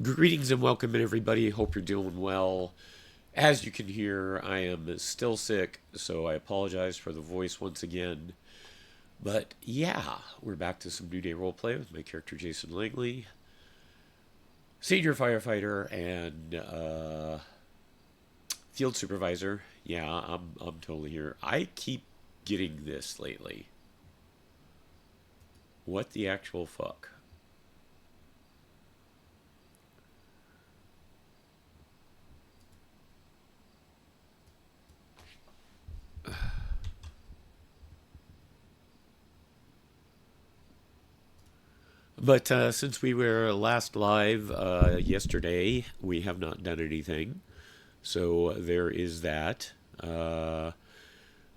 Greetings and welcome, everybody. Hope you're doing well. As you can hear, I am still sick, so I apologize for the voice once again. But yeah, we're back to some New Day roleplay with my character Jason Langley, senior firefighter and field supervisor. Yeah, I'm totally here. I keep getting this lately. What the actual fuck? But since we were last live yesterday, we have not done anything. So there is that.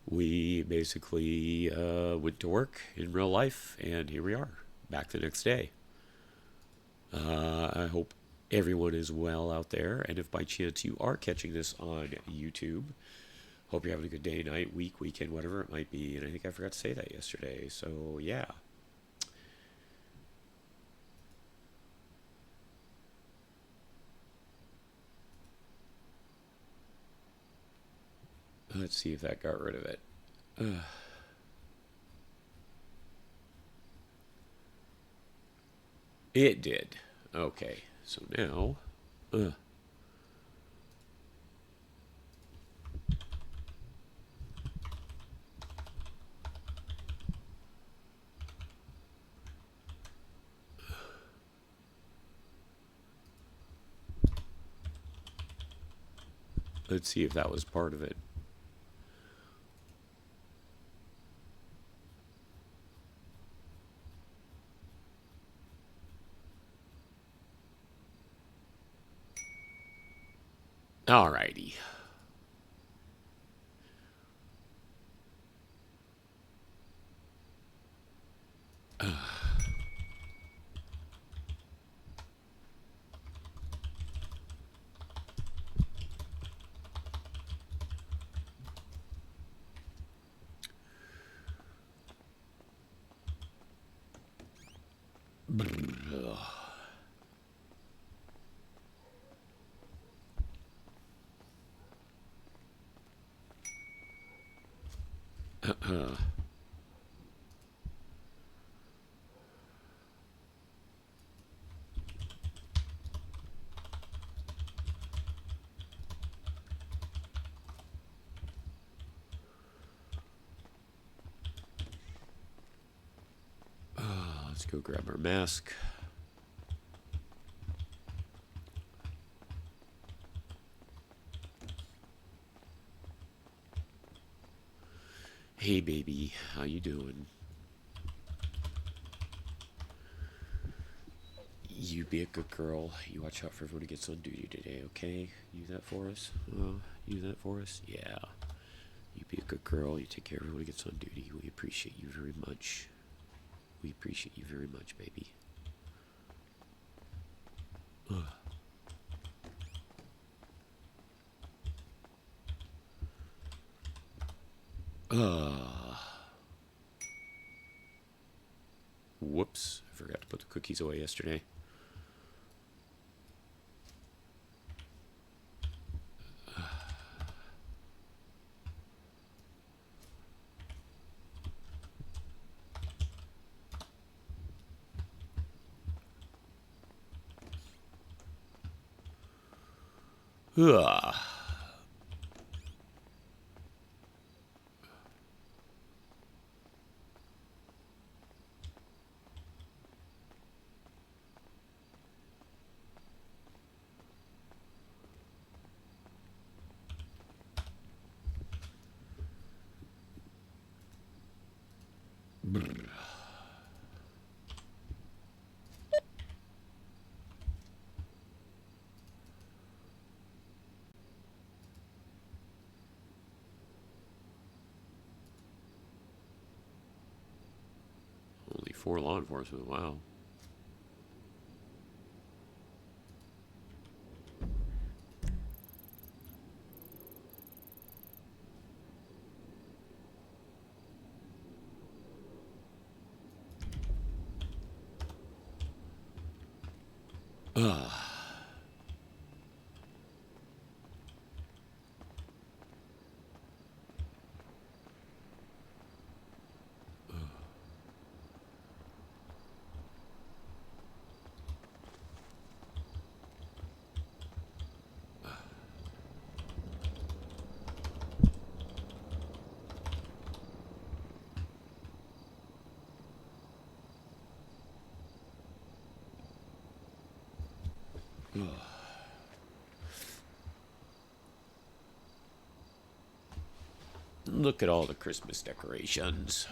We basically went to work in real life, and here we are, back the next day. I hope everyone is well out there, and if by chance you are catching this on YouTube, hope you're having a good day, night, week, weekend, whatever it might be. And I think I forgot to say that yesterday. So yeah. Let's see if that got rid of it. It did. Okay, so now. Let's see if that was part of it. Alrighty. Let's go grab our mask. Hey baby, how you doing? You be a good girl. You watch out for everyone who gets on duty today, okay? You that for us? You that for us? Yeah. You be a good girl. You take care of everyone who gets on duty. We appreciate you very much. We appreciate you very much, baby. Whoops. I forgot to put the cookies away yesterday. Ugh. Only 4 law enforcement. Wow. Look at all the Christmas decorations.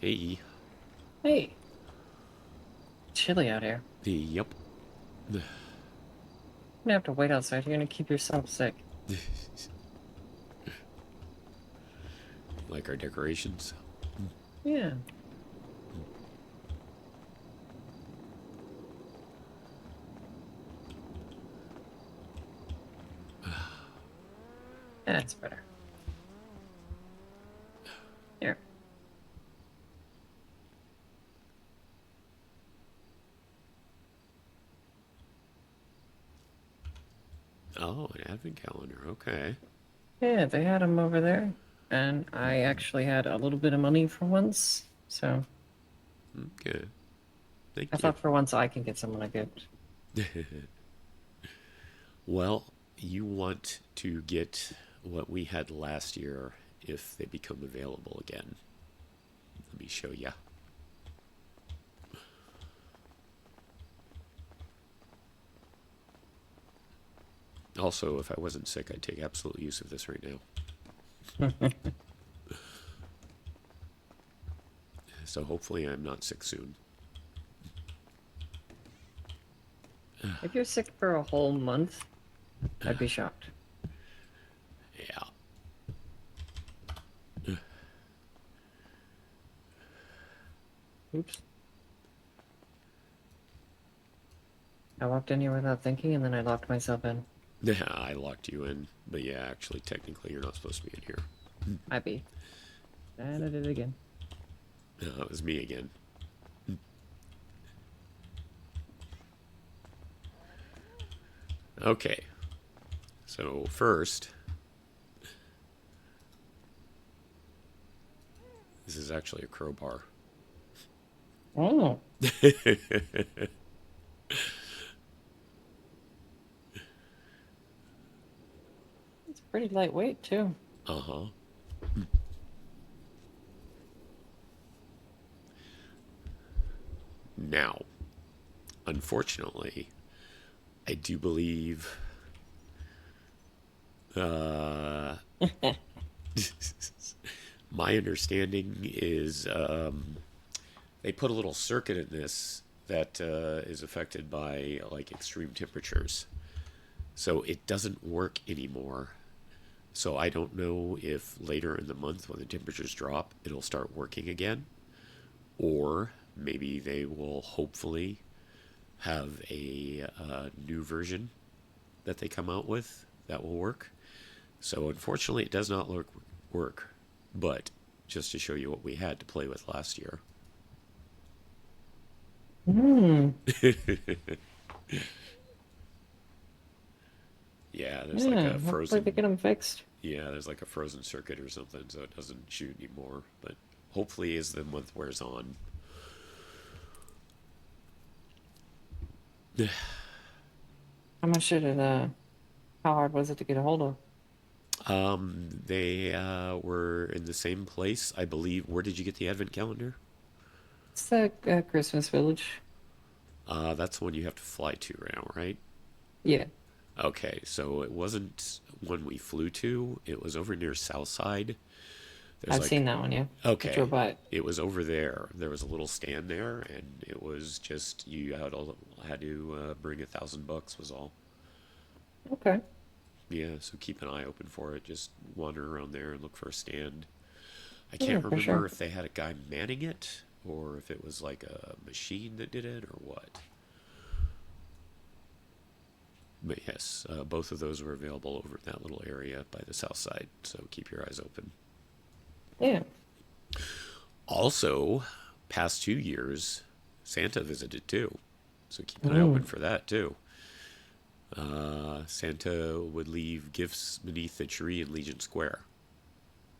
Hey. Hey, chilly out here. Yep. You're gonna have to wait outside. You're gonna keep yourself sick. Like our decorations. Yeah. That's better. Here. Oh, an advent calendar. Okay. Yeah, they had them over there. And I actually had a little bit of money for once. So Okay. Thank I you. thought for once I can get someone a gift. Well, you want to get what we had last year if they become available again. Let me show you. Also, if I wasn't sick, I'd take absolute use of this right now. So hopefully I'm not sick soon. If you're sick for a whole month, I'd be shocked. Yeah. Oops. I walked in here without thinking and then I locked myself in. Yeah, I locked you in. But yeah, actually, technically, you're not supposed to be in here. I be. And I did it again. It was me again. Okay. So, first, this is actually a crowbar. Oh. It's pretty lightweight too. Uh-huh. Now, unfortunately, I do believe my understanding is they put a little circuit in this that is affected by like extreme temperatures. So it doesn't work anymore. So I don't know if later in the month when the temperatures drop, it'll start working again. Or maybe they will hopefully have a new version that they come out with that will work. So unfortunately, it does not work. But just to show you what we had to play with last year. Hmm. Yeah, there's like Yeah, a hopefully they frozen. get them fixed. Yeah, there's like a frozen circuit or something, so it doesn't shoot anymore. But hopefully, as the month wears on. How much did it, how hard was it to get a hold of? They were in the same place, I believe. Where did you get the advent calendar? It's the Christmas Village. That's the one you have to fly to now, right? Yeah, Okay, so it wasn't one we flew to. It was over near Southside. There's I've like, seen that one, yeah. I okay, drove by it. it was over there. There was a little stand there, and it was just you had to bring $1,000 was all. Okay. Yeah, so keep an eye open for it. Just wander around there and look for a stand. I Yeah, can't for sure. remember if they had a guy manning it or if it was like a machine that did it or what. But yes, both of those were available over in that little area by the south side, so keep your eyes open. Yeah. Also, past 2 years, Santa visited too, so keep an eye open Mm. for that too. Santa would leave gifts beneath the tree in Legion Square,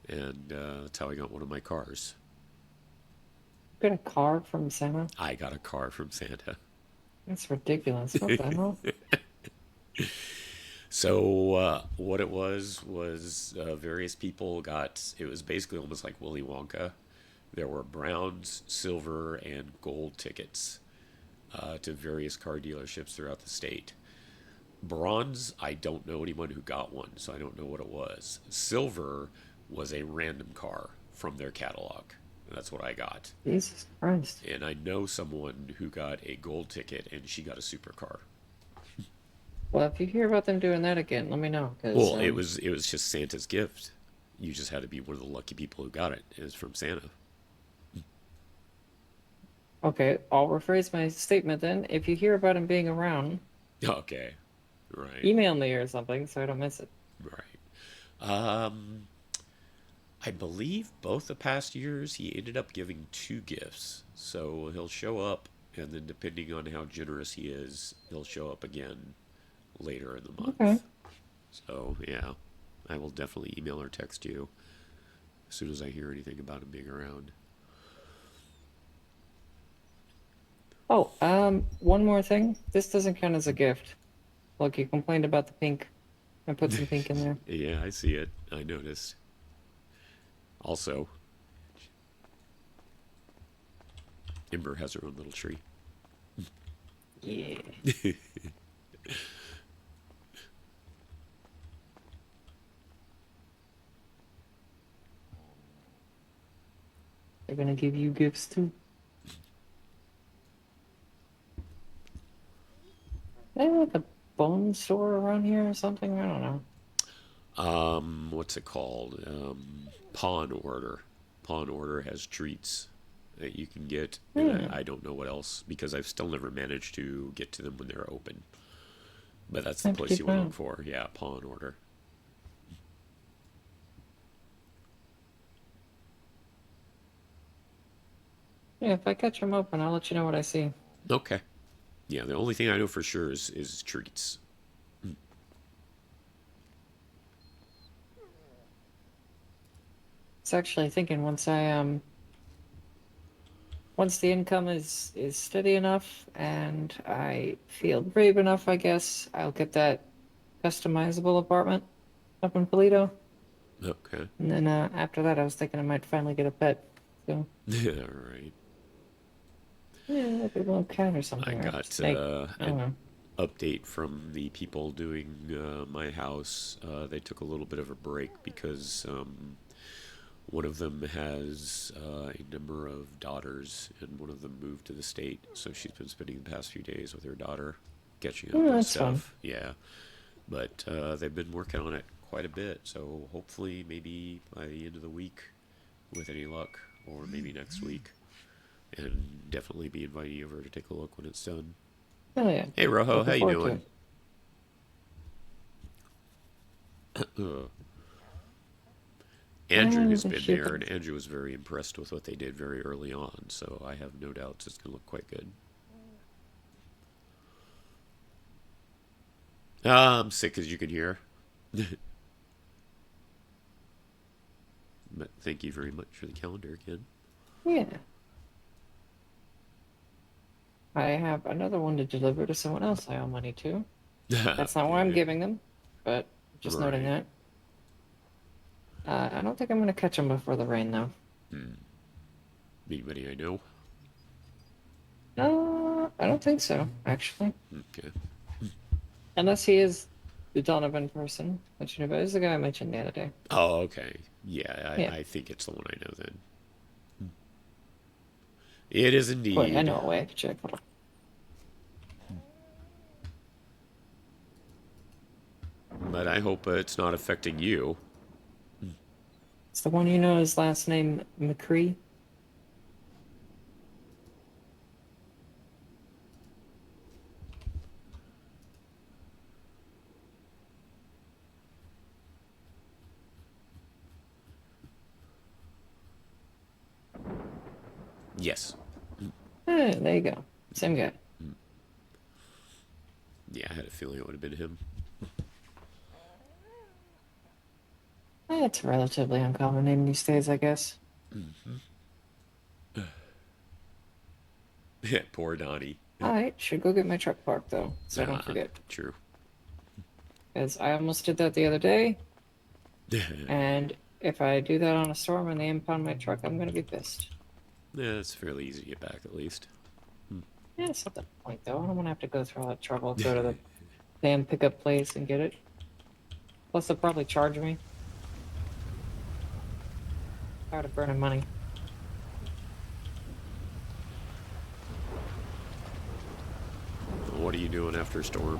and that's how I got one of my cars. Got a car from Santa? I got a car from Santa. That's ridiculous. What the hell? So what it was various people got. It was basically almost like Willy Wonka. There were browns, silver, and gold tickets to various car dealerships throughout the state. Bronze, I don't know anyone who got one, so I don't know what it was. Silver was a random car from their catalog. That's what I got. Jesus Christ. And I know someone who got a gold ticket and she got a supercar. Well, if you hear about them doing that again, let me know. Cause Well, it was just Santa's gift. You just had to be one of the lucky people who got it. It was from Santa. okay, I'll rephrase my statement then. If you hear about him being around, Okay. Right. email me or something so I don't miss it. Right. Um I believe both the past years he ended up giving two gifts. So he'll show up and then depending on how generous he is, he'll show up again later in the Okay. month. So, yeah. I will definitely email or text you as soon as I hear anything about him being around. Oh, one more thing. This doesn't count as a gift. Look, you complained about the pink. I put some pink in there. Yeah, I see it. I noticed. Also, Ember has her own little tree. Yeah. They're gonna give you gifts too. They have like a bone store around here or something? I don't know. What's it called? Pawn Order. Pawn Order has treats that you can get, and Hmm. I don't know what else because I've still never managed to get to them when they're open. But that's the I have to place keep you an eye want to on. look for. Yeah, Pawn Order. Yeah, if I catch them open, I'll let you know what I see. Okay. Yeah, the only thing I know for sure is treats. It's actually thinking once the income is steady enough and I feel brave enough, I guess I'll get that customizable apartment up in Polito. Okay. And then after that, I was thinking I might finally get a pet. So Yeah, right. yeah, like a little cat or I something or a got snake. I don't an know. update from the people doing my house. They took a little bit of a break because one of them has a number of daughters, and one of them moved to the state. So she's been spending the past few days with her daughter, catching up Oh, with that's fun. stuff. Yeah, but they've been working on it quite a bit. So hopefully, maybe by the end of the week, with any luck, or maybe next week, and definitely be inviting you over to take a look when it's done. Oh yeah, Hey Rojo, how looking you forward to doing? it. Andrew And has the been there, shipping. and Andrew was very impressed with what they did very early on. So I have no doubts it's going to look quite good. I'm sick, as you can hear. But thank you very much for the calendar again. Yeah, I have another one to deliver to someone else I owe money to. That's not why I'm Okay, giving them, but just noting right. that. I don't think I'm gonna catch them before the rain though. Anybody I know? I don't think so, actually. Okay. Unless he is the Donovan person, which you know, but is the guy I mentioned the other day. Oh, okay. Yeah, Yeah. I think it's the one I know then. It is Wait, I indeed. know a way I can check. Hold on. But I hope it's not affecting you. It's the one you know his last name McCree. Yes. There you go. Same guy. Yeah, I had a feeling it would have been him. It's a relatively uncommon name these days, I guess. Poor Donnie. I should go get my truck parked, though, so I don't Ah, forget. true. Because I almost did that the other day, and if I do that on a storm and they impound my truck, I'm going to be pissed. Yeah, it's fairly easy to get back at least. Yeah, it's not the point, though. I don't want to have to go through all that trouble, go to the damn pickup place and get it. Plus, they'll probably charge me. Tired of burning money. What are you doing after storm?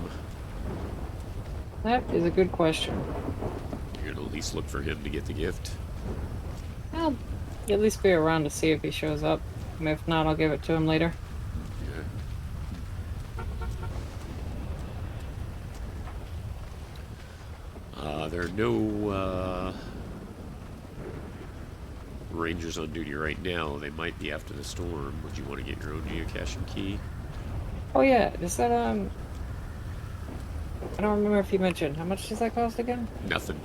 That is a good question. You're gonna at least look for him to get the gift. I'll at least be around to see if he shows up. And if not, I'll give it to him later. There are no rangers on duty right now. They might be after the storm. Would you want to get your own geocaching key? Oh yeah, is that I don't remember if you mentioned how much does that cost again? Nothing.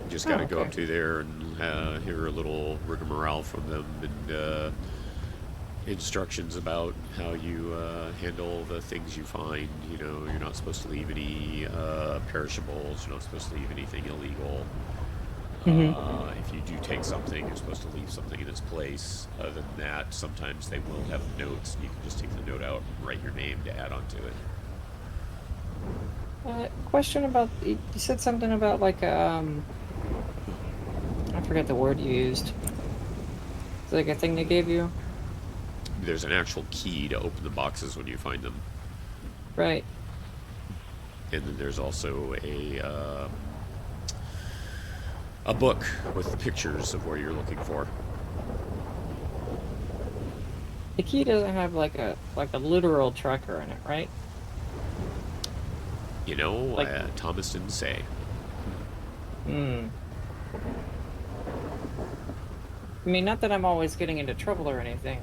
You just gotta go okay. up to there and hear a little rigmarole from them and instructions about how you handle the things you find. You know, you're not supposed to leave any perishables. You're not supposed to leave anything illegal. If you do take something, you're supposed to leave something in its place. Other than that, sometimes they will have notes. You can just take the note out and write your name to add onto it. Question about you said something about like I forget the word you used. It's like a thing they gave you. There's an actual key to open the boxes when you find them. Right. And then there's also a book with pictures of where you're looking for. The key doesn't have like a literal tracker in it, right? You know, Like- Thomas didn't say. Hmm. I mean, not that I'm always getting into trouble or anything,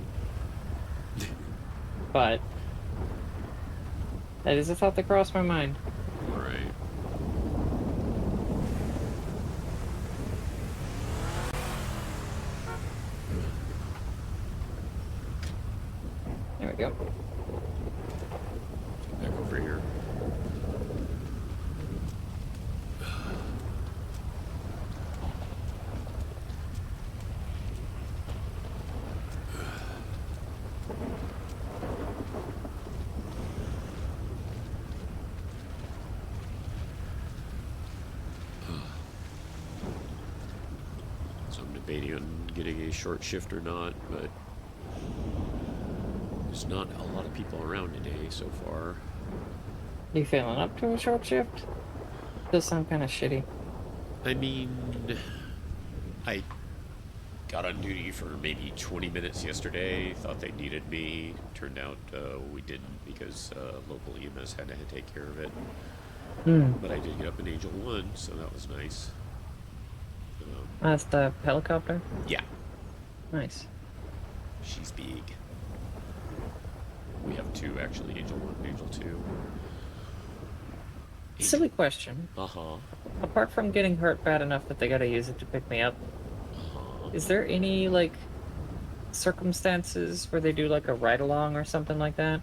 but that is a thought that crossed my mind. Right. There we go. Back over here. So I'm debating on getting a short shift or not, but there's not a lot of people around today so far. You feeling up to a short shift? Does sound kind of shitty. I mean, I got on duty for maybe 20 minutes yesterday. Thought they needed me. Turned out we didn't because local EMS had to take care of it. But I did get up in Angel 1, so that was nice. That's the helicopter? Yeah, Nice. she's big. We have two, actually, Angel 1 and Angel 2. Silly question. Uh-huh. Apart from getting hurt bad enough that they gotta use it to pick me up, Uh-huh. is there any, like, circumstances where they do, like, a ride-along or something like that?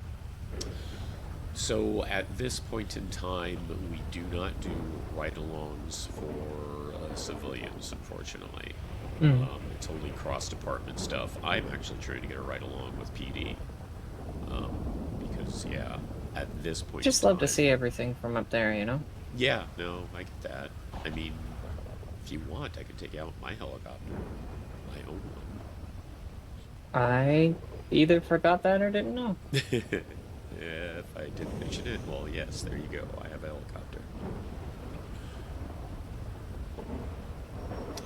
So at this point in time, we do not do ride-alongs for civilians, unfortunately. It's only cross-department stuff. I'm actually trying to get a ride-along with PD. Because, yeah, at this point Just in love to time- see everything from up there, you know? Yeah, no, I get that. I mean, if you want, I could take out my helicopter. I own one. I either forgot that or didn't know. If I didn't mention it, well, yes, there you go. I have a helicopter.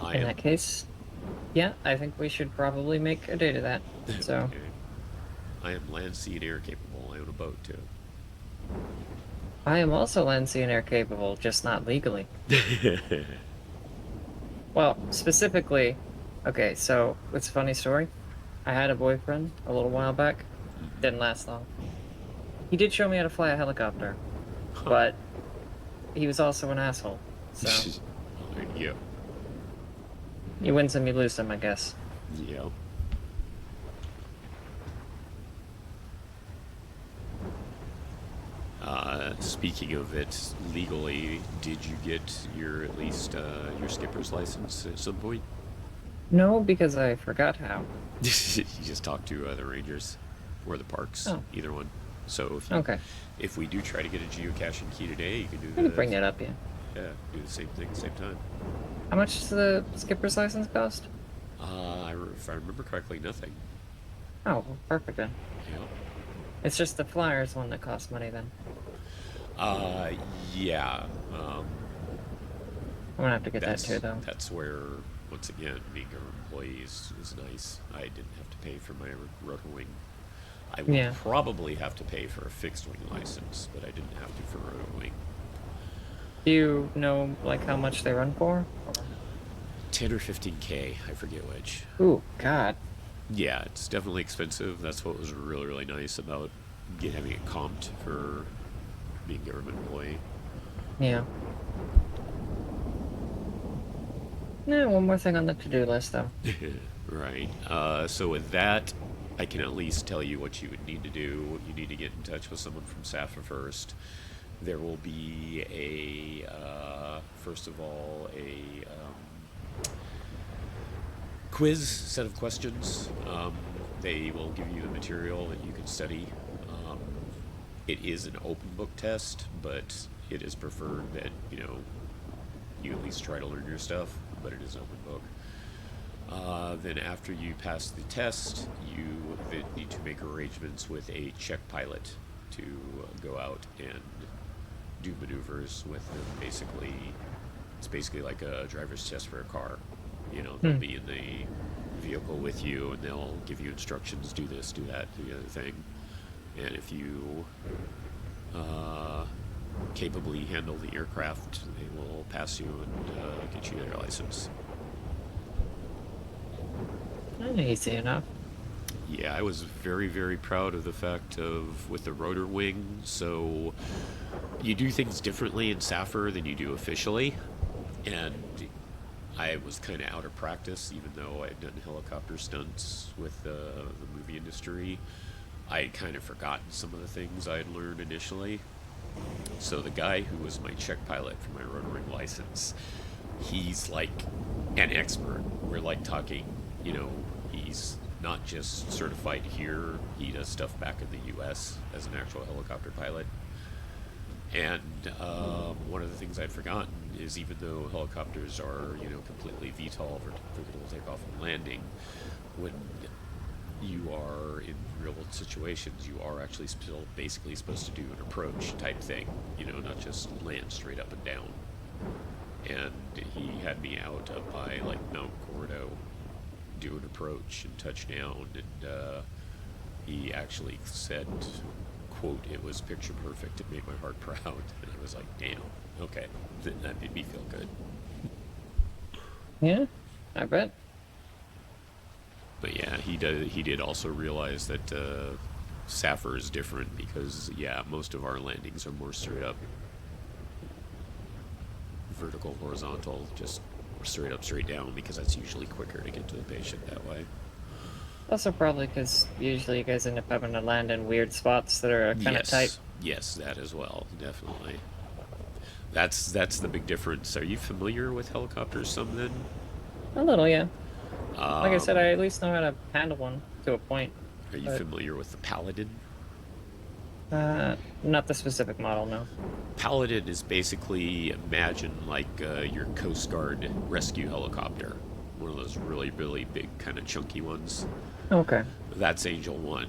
I In am. that case, yeah, I think we should probably make a date of that. So, Okay. I am land, sea, and air capable. I own a boat, too. I am also land, sea, and air capable, just not legally. Well, specifically, okay, so it's a funny story. I had a boyfriend a little while back. Didn't last long. He did show me how to fly a helicopter, Huh. but he was also an asshole. So There you go. you win some, you lose some, I guess. Yeah. Speaking of it, legally, did you get your at least your skipper's license at some point? No, because I forgot how. You just talk to the rangers or the parks, Oh, either one. So okay. if we do try to get a geocaching key today, you can I do can bring that up, yeah. do the same thing at the same time. How much does the skipper's license cost? If I remember correctly, nothing. Oh, well, perfect then. Yeah. It's just the flyers one that costs money then. Uh, yeah. I'm gonna have to get that That's too, though. that's where once again being an employee is nice. I didn't have to pay for my rotor wing. I will Yeah. probably have to pay for a fixed wing license, but I didn't have to for rotor wing. Do you know, like, how much they run for? 10 or 15K, I forget which. Ooh, God. Yeah, it's definitely expensive. That's what was really nice about having it comped for being a government employee. Yeah. Yeah, one more thing on the to-do list, though. Right. So with that, I can at least tell you what you would need to do. You need to get in touch with someone from SAFA first. There will be first of all, a quiz set of questions. They will give you the material that you can study. Um, it is an open book test, but it is preferred that you at least try to learn your stuff. But it is an open book. Then after you pass the test, you then need to make arrangements with a check pilot to go out and do maneuvers with them. Basically, it's basically like a driver's test for a car. They'll be in the vehicle with you, and they'll give you instructions: do this, do that, do the other thing. And if you capably handle the aircraft, they will pass you and get you their license. Easy enough. Yeah, I was very proud of the fact of with the rotor wing. So you do things differently in SAFR than you do officially, and I was kind of out of practice, even though I had done helicopter stunts with the movie industry. I had kind of forgotten some of the things I had learned initially. So the guy who was my check pilot for my rotor wing license, he's like an expert. We're like talking, he's not just certified here, he does stuff back in the US as an actual helicopter pilot. And one of the things I'd forgotten is even though helicopters are, completely VTOL, vertical takeoff and landing, when you are in real situations, you are actually still basically supposed to do an approach type thing, not just land straight up and down. And he had me out up by like Mount Gordo, do an approach and touch down, and he actually said, quote, "It was picture perfect. It made my heart proud." And I was like, damn, okay, that made me feel good. Yeah, I bet. But yeah, he did also realize that SAFR is different because most of our landings are more straight up, vertical, horizontal, just straight up, straight down, because that's usually quicker to get to the patient that way. Also, probably because usually you guys end up having to land in weird spots that are kind of tight. Yes, that as well, definitely. That's the big difference. Are you familiar with helicopters some then? A little, yeah. Like I said, I Um, at least know how to handle one to a point. are you But familiar with the Paladin? not the specific model, no. Paladin is basically, imagine like your Coast Guard rescue helicopter, one of those really big kind of chunky ones. Okay. That's Angel 1,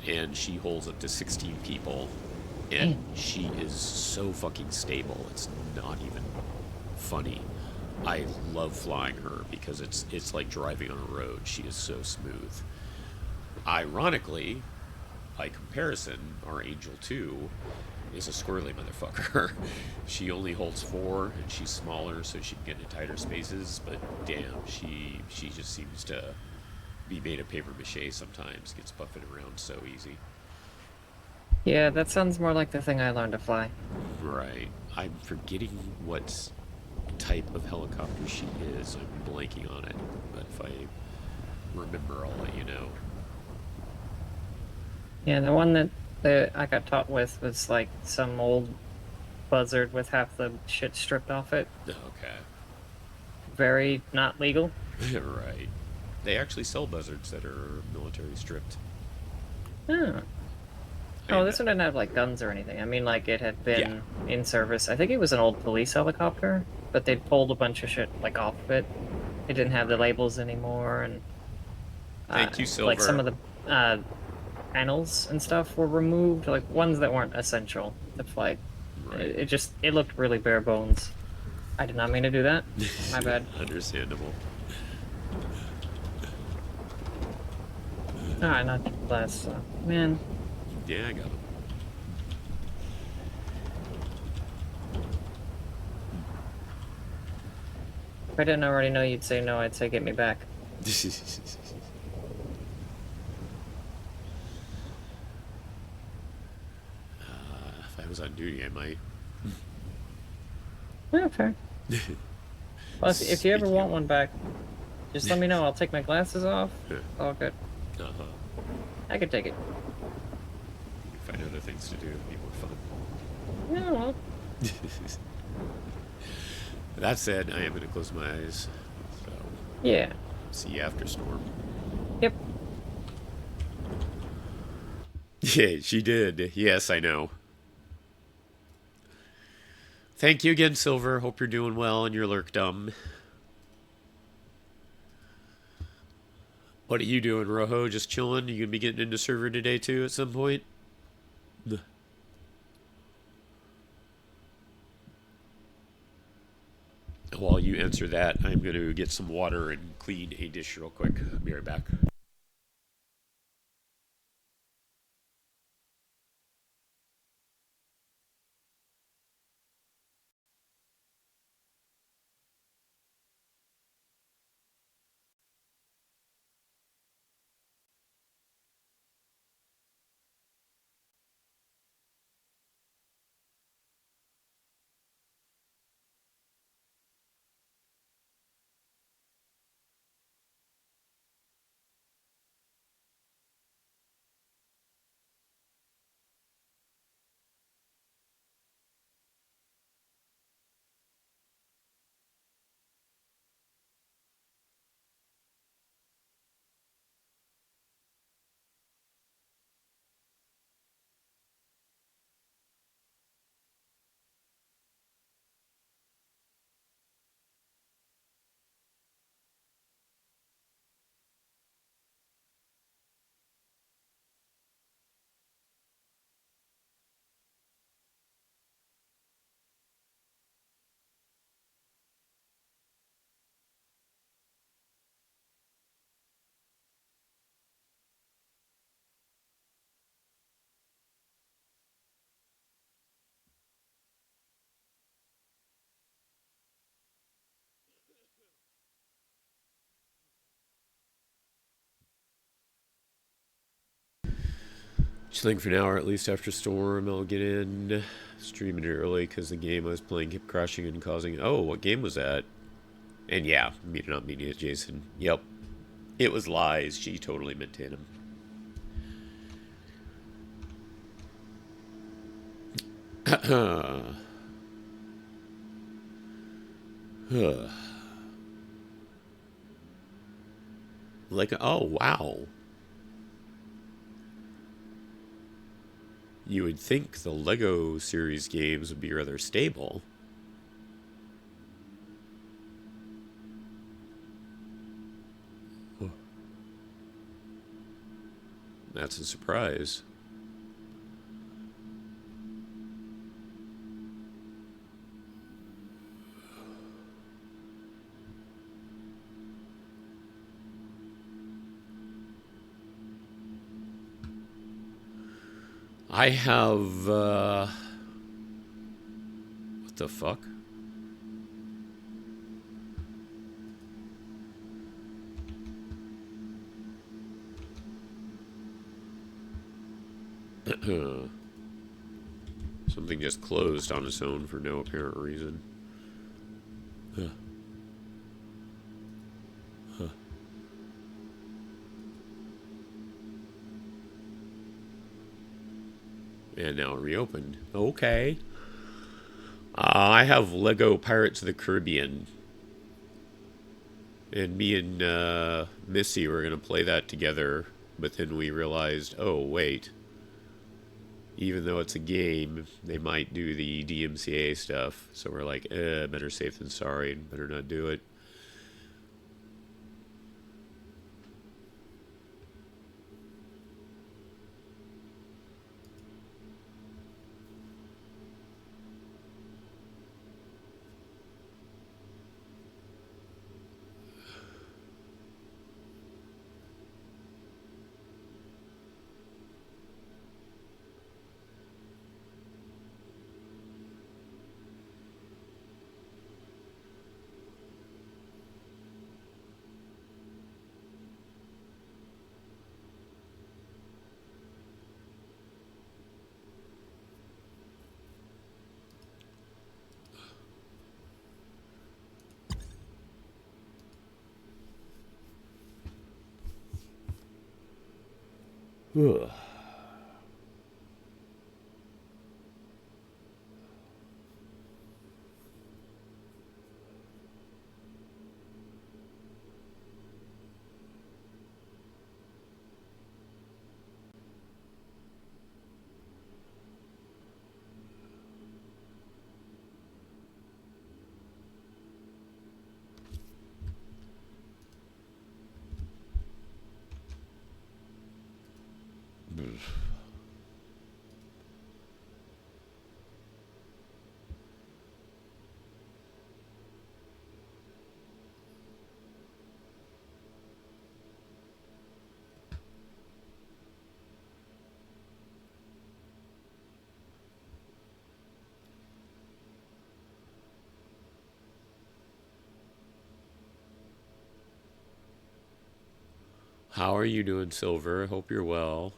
and she holds up to 16 people, and Damn. she is so fucking stable. It's not even funny. I love flying her because it's like driving on a road. She is so smooth. Ironically, by comparison, our Angel 2 is a squirrely motherfucker. She only holds 4, and she's smaller, so she can get into tighter spaces. But damn, she just seems to be made of paper mache sometimes. Gets buffeted around so easy. Yeah, that sounds more like the thing I learned to fly. Right. I'm forgetting what type of helicopter she is. I'm blanking on it. But if I remember, I'll let you know. Yeah, the one that I got taught with was like some old buzzard with half the shit stripped off it. Okay. Very not legal. Right. They actually sell buzzards that are military stripped. Oh. I Oh, am this one didn't have like guns or anything. I mean, like it had Yeah. been in service. I think it was an old police helicopter, but they'd pulled a bunch of shit like off of it. It didn't have the Right. labels anymore, and Thank you, like some Silver. of the panels and stuff were removed, like ones that weren't essential to flight. Right. It looked really bare bones. I did not mean to do that. My bad. Understandable. Alright, not too less. Man, Yeah, I got him. if I didn't already know you'd say no, I'd say get me back. If I was on duty, I might. Yeah, fair. Well, if you ever Speaking want of, one back, just let me know. I'll take my glasses off. All good. uh-huh. I could take it. Find other things to do. It'd be more fun. Yeah, well. That said, I am going to close my eyes. So, Yeah. see you after storm. Yep. Yeah, she did. Yes, I know. Thank you again, Silver. Hope you're doing well in your lurkdom. What are you doing, Rojo? Just chilling? You gonna be getting into server today too at some point? While you answer that, I'm going to get some water and clean a dish real quick. I'll be right back. Chilling for an hour at least after storm. I'll get in. Streaming it early because the game I was playing kept crashing and causing. Oh, what game was that? And yeah, Mina not meeting it, Jason. Yep. It was lies. She totally meant to hit him. Like, oh, wow. You would think the Lego series games would be rather stable. That's a surprise. I have, what the fuck? Something just closed on its own for no apparent reason. Huh. Huh. And now it reopened. Okay. I have Lego Pirates of the Caribbean. And me and Missy were going to play that together. But then we realized, oh, wait. Even though it's a game, they might do the DMCA stuff. So we're like, better safe than sorry. Better not do it. Ugh. How are you doing, Silver? Hope you're well.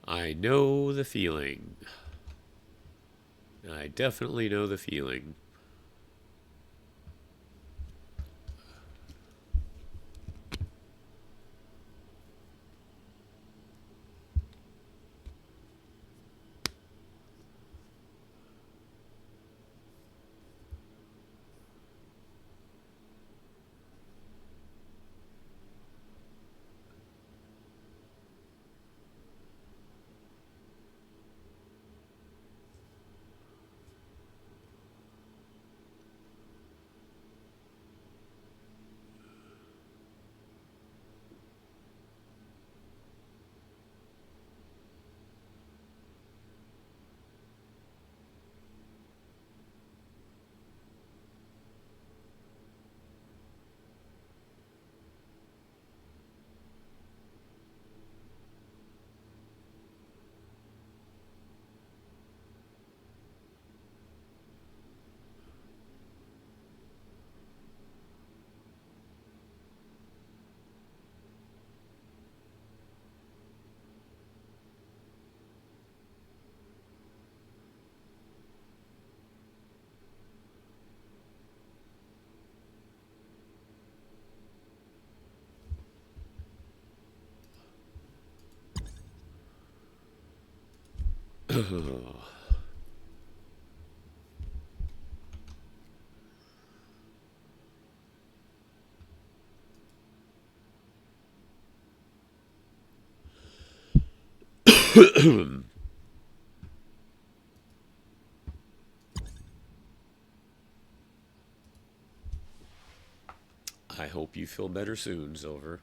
I know the feeling. I definitely know the feeling. I hope you feel better soon, Silver.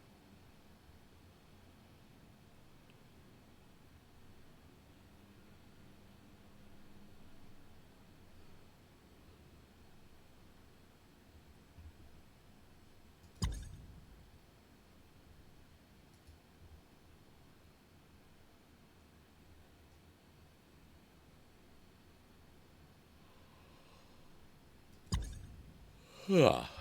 Ah.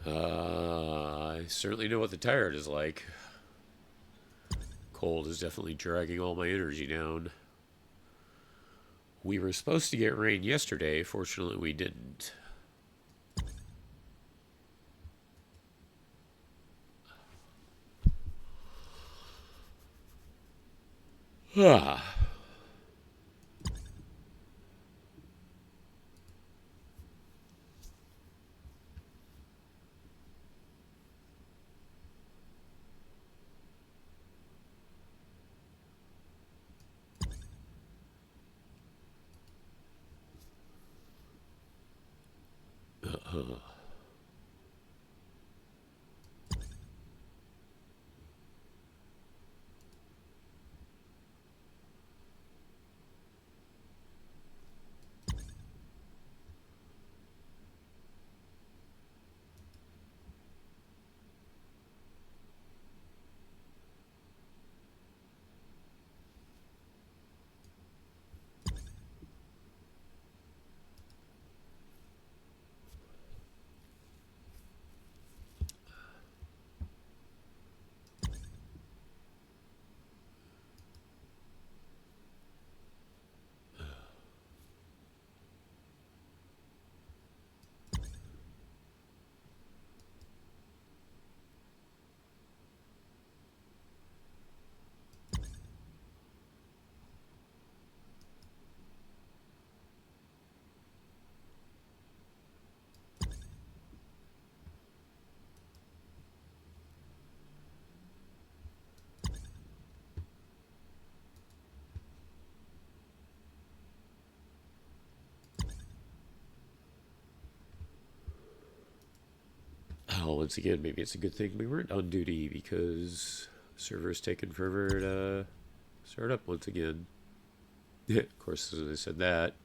I certainly know what the tired is like. Cold is definitely dragging all my energy down. We were supposed to get rain yesterday. Fortunately, we didn't. Ah. Oh, once again, maybe it's a good thing we weren't on duty because the server's taken forever to start up once again. Of course, as I said that,